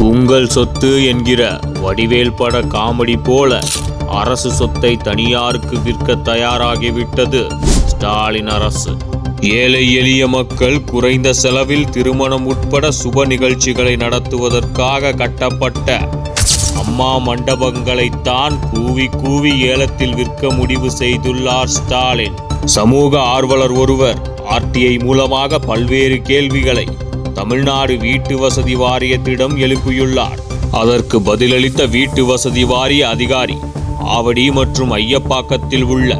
உங்கள் சொத்து என்கிற வடிவேல் பட காமெடி போல அரசு சொத்தை தனியாருக்கு விற்க தயாராகிவிட்டது ஸ்டாலின் அரசு. ஏழை எளிய மக்கள் குறைந்த செலவில் திருமணம் உட்பட சுப நிகழ்ச்சிகளை நடத்துவதற்காக கட்டப்பட்ட அம்மா மண்டபங்களைத்தான் கூவி கூவி ஏலத்தில் விற்க முடிவு செய்துள்ளார் ஸ்டாலின். சமூக ஆர்வலர் ஒருவர் RTI மூலமாக பல்வேறு கேள்விகளை தமிழ்நாடு வீட்டு வசதி வாரியத்திடம் எழுப்பியுள்ளார். அதற்கு பதிலளித்த வீட்டு வசதி வாரிய அதிகாரி, ஆவடி மற்றும் ஐயப்பாக்கத்தில் உள்ள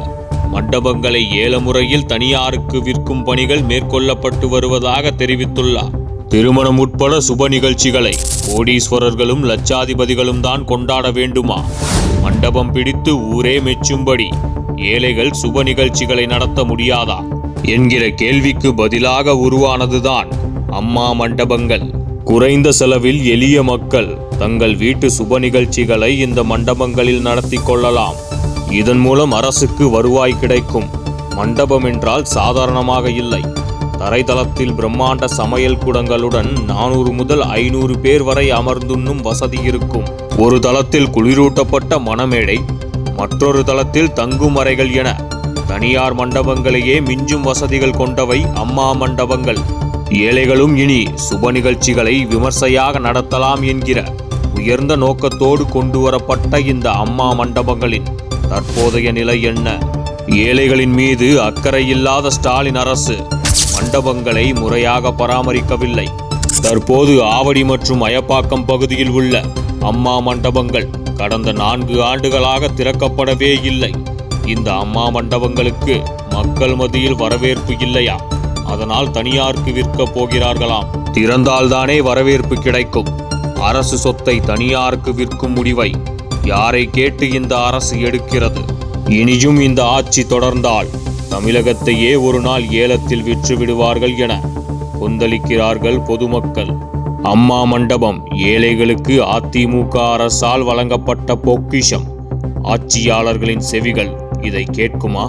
மண்டபங்களை ஏல முறையில் தனியாருக்கு விற்கும் பணிகள் மேற்கொள்ளப்பட்டு வருவதாக தெரிவித்துள்ளார். திருமணம் உட்பட சுப நிகழ்ச்சிகளை கோடீஸ்வரர்களும் லட்சாதிபதிகளும் தான் கொண்டாட வேண்டுமா? மண்டபம் பிடித்து ஊரே மெச்சும்படி ஏழைகள் சுப நிகழ்ச்சிகளை நடத்த முடியாதா என்கிற கேள்விக்கு பதிலாக உருவானதுதான் அம்மா மண்டபங்கள். குறைந்த செலவில் எளிய மக்கள் தங்கள் வீட்டு சுப நிகழ்ச்சிகளை இந்த மண்டபங்களில் நடத்தி கொள்ளலாம். இதன் மூலம் அரசுக்கு வருவாய் கிடைக்கும். மண்டபம் என்றால் சாதாரணமாக இல்லை. தரைதளத்தில் பிரம்மாண்ட சமையல் கூடங்களுடன் 400 முதல் 500 பேர் வரை அமர்ந்துண்ணும் வசதி இருக்கும். ஒரு தளத்தில் குளிரூட்டப்பட்ட மணமேடை, மற்றொரு தளத்தில் தங்கும் அறைகள் என தனியார் மண்டபங்களையே மிஞ்சும் வசதிகள் கொண்டவை அம்மா மண்டபங்கள். ஏழைகளும் இனி சுப நிகழ்ச்சிகளை விமர்சையாக நடத்தலாம் என்கிற உயர்ந்த நோக்கத்தோடு கொண்டு வரப்பட்ட இந்த அம்மா மண்டபங்களின் தற்போதைய நிலை என்ன? ஏழைகளின் மீது அக்கறை இல்லாத ஸ்டாலின் அரசு மண்டபங்களை முறையாக பராமரிக்கவில்லை. தற்போது ஆவடி மற்றும் அயப்பாக்கம் பகுதியில் உள்ள அம்மா மண்டபங்கள் கடந்த 4 ஆண்டுகளாக திறக்கப்படவே இல்லை. இந்த அம்மா மண்டபங்களுக்கு மக்கள் மத்தியில் வரவேற்பு இல்லையா? அதனால் தனியாருக்கு விற்க போகிறார்களாம். திறந்தால்தானே வரவேற்பு கிடைக்கும். அரசு சொத்தை தனியாருக்கு விற்கும் முடிவை யாரை கேட்டு இந்த அரசு எடுக்கிறது? இனியும் இந்த ஆட்சி தொடர்ந்தால் தமிழகத்தையே ஒரு நாள் ஏலத்தில் விற்று விடுவார்கள் என கொந்தளிக்கிறார்கள் பொதுமக்கள். அம்மா மண்டபம் ஏழைகளுக்கு அதிமுக அரசால் வழங்கப்பட்ட பொக்கிஷம். ஆட்சியாளர்களின் செவிகள் இதை கேட்குமா?